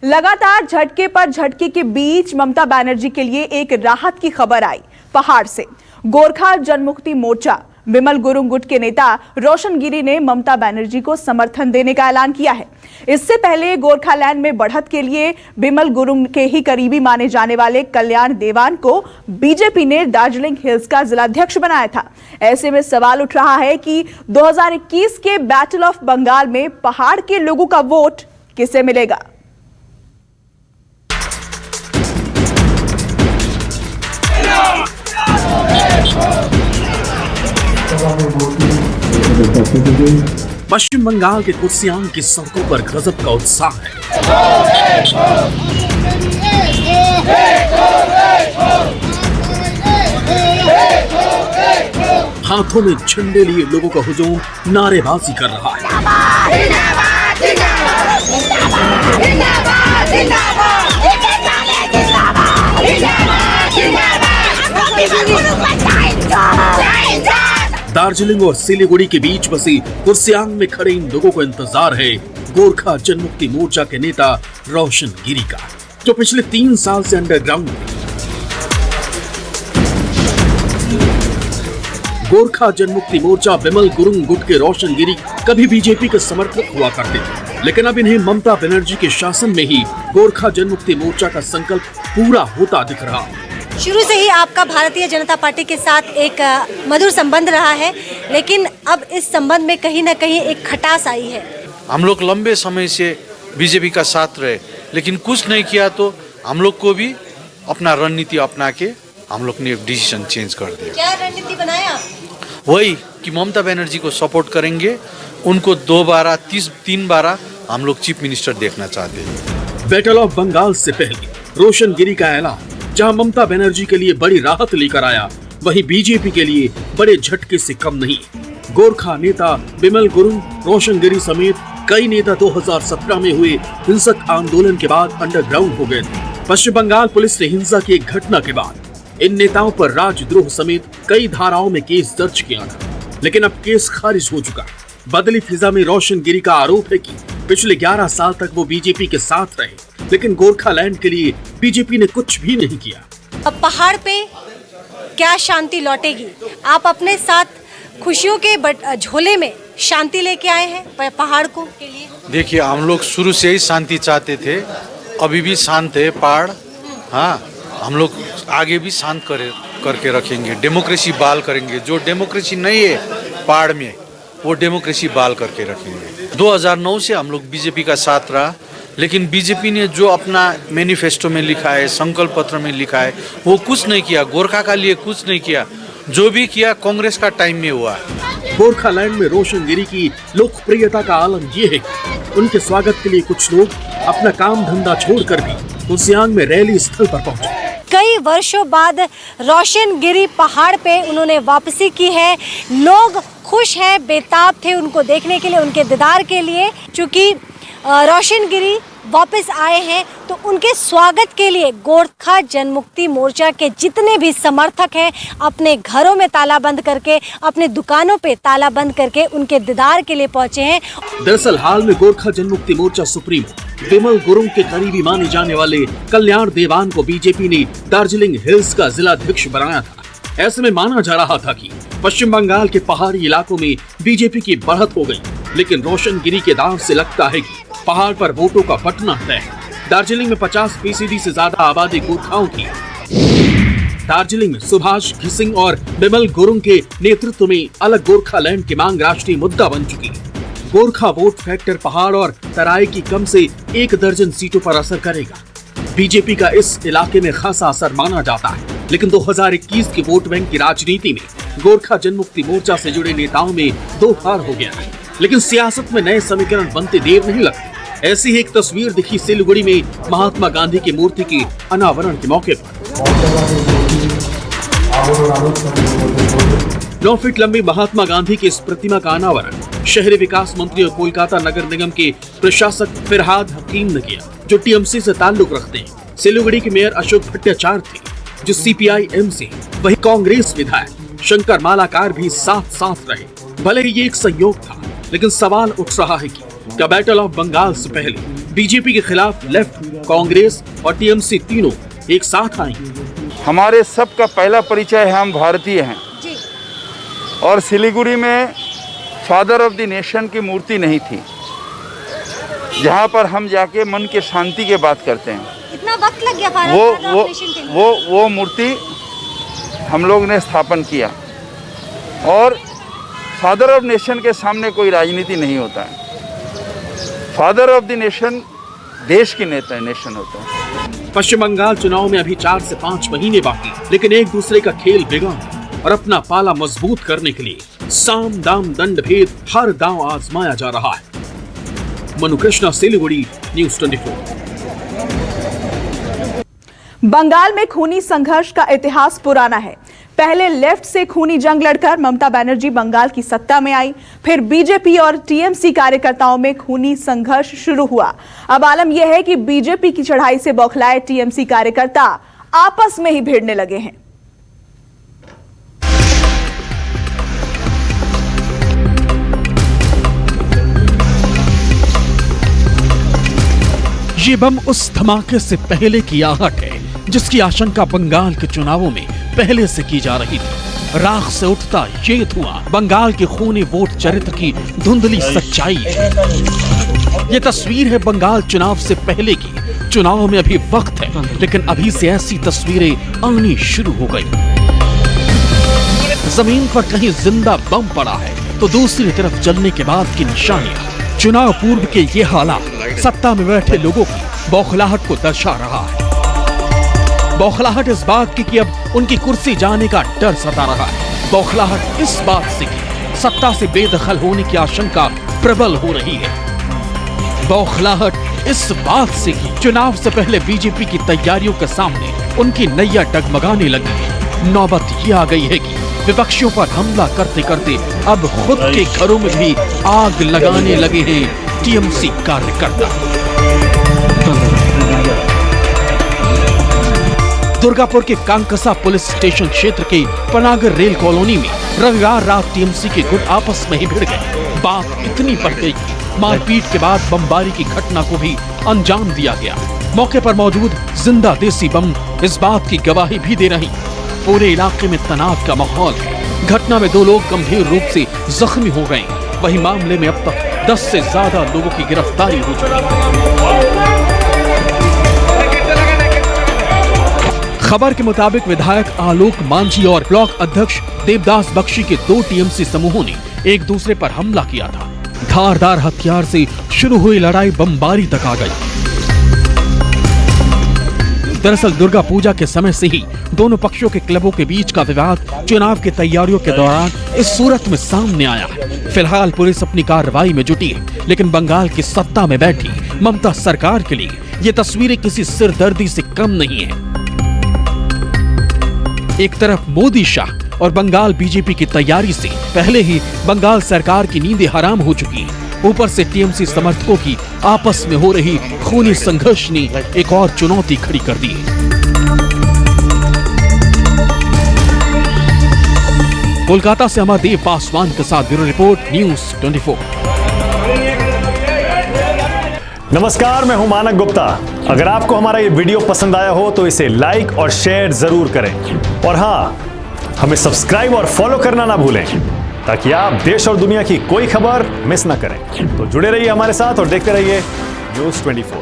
लगातार झटके पर झटके के बीच ममता बनर्जी के लिए एक राहत की खबर आई पहाड़ से। गोरखा जनमुक्ति मोर्चा बिमल गुरुंग गुट के नेता रोशन गिरी ने ममता बनर्जी को समर्थन देने का ऐलान किया है। इससे पहले गोरखालैंड में बढ़त के लिए बिमल गुरुंग के ही करीबी माने जाने वाले कल्याण देवान को बीजेपी ने दार्जिलिंग हिल्स का जिलाध्यक्ष बनाया था। ऐसे में सवाल उठ रहा है कि 2021 के बैटल ऑफ बंगाल में पहाड़ के लोगों का वोट किसे मिलेगा। पश्चिम बंगाल के कुर्सियांग की सड़कों पर गजब का उत्साह है। हाथों में झंडे लिए लोगों का हुजूम नारेबाजी कर रहा है। दार्जिलिंग और सिलीगुड़ी के बीच बसी कुर्सियांग में खड़े इन लोगों को इंतजार है गोरखा जनमुक्ति मोर्चा के नेता रोशन गिरी का, जो पिछले 3 साल से अंडरग्राउंड में। गोरखा जनमुक्ति मोर्चा बिमल गुरुंग गुट के रोशन गिरी कभी बीजेपी के समर्थक हुआ करते थे, लेकिन अब इन्हें ममता बनर्जी के शासन में ही गोरखा जनमुक्ति मोर्चा का संकल्प पूरा होता दिख रहा है। शुरू से ही आपका भारतीय जनता पार्टी के साथ एक मधुर संबंध रहा है, लेकिन अब इस संबंध में कहीं ना कहीं एक खटास आई है। हम लोग लंबे समय से बीजेपी का साथ रहे, लेकिन कुछ नहीं किया तो हम लोग को भी अपना रणनीति अपना के हम लोग ने एक डिसीजन चेंज कर दिया। क्या रणनीति बनाया? वही कि ममता बनर्जी को सपोर्ट करेंगे, उनको 2 बार 3 बार हम लोग चीफ मिनिस्टर देखना चाहते हैं। बैटल ऑफ बंगाल से पहले रोशन गिरी का ऐलान जहां ममता बनर्जी के लिए बड़ी राहत लेकर आया, वहीं बीजेपी के लिए बड़े झटके से कम नहीं। गोरखा नेता बिमल गुरुंग, रोशन गिरी समेत कई नेता 2017 में हुए हिंसक आंदोलन के बाद अंडरग्राउंड हो गए थे। पश्चिम बंगाल पुलिस ने हिंसा की एक घटना के बाद इन नेताओं पर राजद्रोह समेत कई धाराओं में केस दर्ज किया था, लेकिन अब केस खारिज हो चुका। बदली फिजा में रोशन गिरी का आरोप है कि पिछले 11 साल तक वो बीजेपी के साथ रहे, लेकिन गोरखालैंड के लिए बीजेपी ने कुछ भी नहीं किया। अब पहाड़ पे क्या शांति लौटेगी? आप अपने साथ खुशियों के झोले में शांति लेके आए हैं पहाड़ को के लिए। देखिए, हम लोग शुरू से ही शांति चाहते थे, अभी भी शांत है पहाड़। हाँ, हम लोग आगे भी शांत करके रखेंगे, डेमोक्रेसी बहाल करेंगे। जो डेमोक्रेसी नहीं है पहाड़ में, वो डेमोक्रेसी बहाल करके रखेंगे। 2009 से हम लोग बीजेपी का साथ रहा, लेकिन बीजेपी ने जो अपना मैनिफेस्टो में लिखा है, संकल्प पत्र में लिखा है, वो कुछ नहीं किया। गोरखा का लिए कुछ नहीं किया। जो भी किया कांग्रेस का टाइम में हुआ है। गोरखालैंड में रोशन गिरी की लोकप्रियता का आलम ये है कि उनके स्वागत के लिए कुछ लोग अपना काम धंधा छोड़कर भी कुर्सियांग में रैली स्थल पर पहुंचे। कई वर्षों बाद रोशन गिरी पहाड़ पे उन्होंने वापसी की है। लोग खुश हैं, बेताब थे उनको देखने के लिए, उनके दीदार के लिए। चूँकि रोशन गिरी वापस आए हैं तो उनके स्वागत के लिए गोरखा जनमुक्ति मोर्चा के जितने भी समर्थक हैं अपने घरों में ताला बंद करके, अपने दुकानों पे ताला बंद करके उनके दीदार के लिए पहुंचे हैं। दरअसल हाल में गोरखा जनमुक्ति मोर्चा सुप्रीमो बिमल गुरुंग के करीबी माने जाने वाले कल्याण देवान को बीजेपी ने दार्जिलिंग हिल्स का जिलाध्यक्ष बनाया था। ऐसे में माना जा रहा था कि पश्चिम बंगाल के पहाड़ी इलाकों में बीजेपी की बढ़त हो गई, लेकिन रोशन गिरी के दांव से लगता है कि पहाड़ पर वोटों का बंटना तय है। दार्जिलिंग में 50% से ज्यादा आबादी गोरखाओं की। दार्जिलिंग में सुभाष घिसिंग और बिमल गुरुंग के नेतृत्व में अलग गोरखालैंड की मांग राष्ट्रीय मुद्दा बन चुकी है। गोरखा वोट फैक्टर पहाड़ और तराई की कम से 1 दर्जन सीटों पर असर करेगा। बीजेपी का इस इलाके में खासा असर माना जाता है, लेकिन 2021 की वोट बैंक की राजनीति में गोरखा जनमुक्ति मोर्चा से जुड़े नेताओं में 2 पार हो गया है। लेकिन सियासत में नए समीकरण बनते देर नहीं लगती। ऐसी ही एक तस्वीर दिखी सिलीगुड़ी में महात्मा गांधी की मूर्ति के अनावरण के मौके पर। 9 फीट लंबी महात्मा गांधी की इस प्रतिमा का अनावरण शहरी विकास मंत्री और कोलकाता नगर निगम के प्रशासक फिरहाद हकीम ने किया, जो टीएमसी से ताल्लुक रखते हैं। सिलीगुड़ी के मेयर अशोक भट्टाचार्य थे, जो सीपीआई-एम से। वही कांग्रेस विधायक शंकर मालाकार भी साथ रहे। भले ही ये एक संयोग था, लेकिन सवाल उठ रहा है कि क्या बैटल ऑफ बंगाल से पहले बीजेपी के खिलाफ लेफ्ट, कांग्रेस और टीएमसी तीनों एक साथ आई। हमारे सबका पहला परिचय है, हम भारतीय हैं और सिलीगुड़ी में फादर ऑफ द नेशन की मूर्ति नहीं थी, जहाँ पर हम जाके मन के शांति की बात करते हैं। इतना वक्त लग गया फादर ऑफ नेशन के लिए? वो मूर्ति हम लोग ने स्थापन किया और फादर ऑफ नेशन के सामने कोई राजनीति नहीं होता है। फादर ऑफ द नेशन देश की नेशन होता है। पश्चिम बंगाल चुनाव में अभी 4 से 5 महीने बाकी, लेकिन एक दूसरे का खेल बिगाड़ और अपना पाला मजबूत करने के लिए साम दाम दंड भेद हर दांव आजमाया जा रहा है। मनु कृष्णा, सिलीगुड़ी, न्यूज़ 24। बंगाल में खूनी संघर्ष का इतिहास पुराना है। पहले लेफ्ट से खूनी जंग लड़कर ममता बनर्जी बंगाल की सत्ता में आई, फिर बीजेपी और टीएमसी कार्यकर्ताओं में खूनी संघर्ष शुरू हुआ। अब आलम यह है कि बीजेपी की चढ़ाई से बौखलाए टीएमसी कार्यकर्ता आपस में ही भिड़ने लगे हैं। ये बम उस धमाके से पहले की आहट है जिसकी आशंका बंगाल के चुनावों में पहले से की जा रही थी। राख से उठता ये धुआं बंगाल के खूनी वोट चरित्र की धुंधली सच्चाई है। ये तस्वीर है बंगाल चुनाव से पहले की। चुनाव में अभी वक्त है, लेकिन अभी से ऐसी तस्वीरें आनी शुरू हो गई। जमीन पर कहीं जिंदा बम पड़ा है तो दूसरी तरफ जलने के बाद की निशानियां। चुनाव पूर्व के ये हालात सत्ता में बैठे लोगों की बौखलाहट को दर्शा रहा है। बौखलाहट इस बात की कि अब उनकी कुर्सी जाने का डर सता रहा है। बौखलाहट इस बात से कि सत्ता से बेदखल होने की आशंका प्रबल हो रही है। बौखलाहट इस बात से कि चुनाव से पहले बीजेपी की तैयारियों के सामने उनकी नैया डगमगाने लगी है। नौबत ये आ गई है कि विपक्षियों पर हमला करते करते अब खुद के घरों में भी आग लगाने लगे हैं टीएमसी कार्यकर्ता। दुर्गापुर के कांकसा पुलिस स्टेशन क्षेत्र के पनागर रेल कॉलोनी में रविवार रात टीएमसी के गुट आपस में ही भिड़ गए। बात इतनी बढ़ गई कि मारपीट के बाद बमबारी की घटना को भी अंजाम दिया गया। मौके पर मौजूद जिंदा देसी बम इस बात की गवाही भी दे रही। पूरे इलाके में तनाव का माहौल है। घटना में 2 लोग गंभीर रूप से जख्मी हो गए। वहीं मामले में अब तक 10 से ज्यादा लोगों की गिरफ्तारी हो चुकी है। खबर के मुताबिक विधायक आलोक मांझी और ब्लॉक अध्यक्ष देवदास बख्शी के 2 टीएमसी समूहों ने एक दूसरे पर हमला किया था। धारदार हथियार से शुरू हुई लड़ाई बमबारी तक आ गई। दरअसल दुर्गा पूजा के समय से ही दोनों पक्षों के क्लबों के बीच का विवाद चुनाव की तैयारियों के दौरान इस सूरत में सामने आया है। फिलहाल पुलिस अपनी कार्रवाई में जुटी है, लेकिन बंगाल की सत्ता में बैठी ममता सरकार के लिए ये तस्वीरें किसी सिरदर्दी से कम नहीं है। एक तरफ मोदी शाह और बंगाल बीजेपी की तैयारी से पहले ही बंगाल सरकार की नींदें हराम हो चुकी हैं। ऊपर से टीएमसी समर्थकों की आपस में हो रही खूनी संघर्ष ने एक और चुनौती खड़ी कर दी है। कोलकाता से अमरदेव पासवान के साथ ब्यूरो रिपोर्ट, न्यूज़ 24। नमस्कार, मैं हूं मानक गुप्ता। अगर आपको हमारा ये वीडियो पसंद आया हो तो इसे लाइक और शेयर जरूर करें और हाँ, हमें सब्सक्राइब और फॉलो करना ना भूलें ताकि आप देश और दुनिया की कोई खबर मिस ना करें। तो जुड़े रहिए हमारे साथ और देखते रहिए न्यूज़ 24।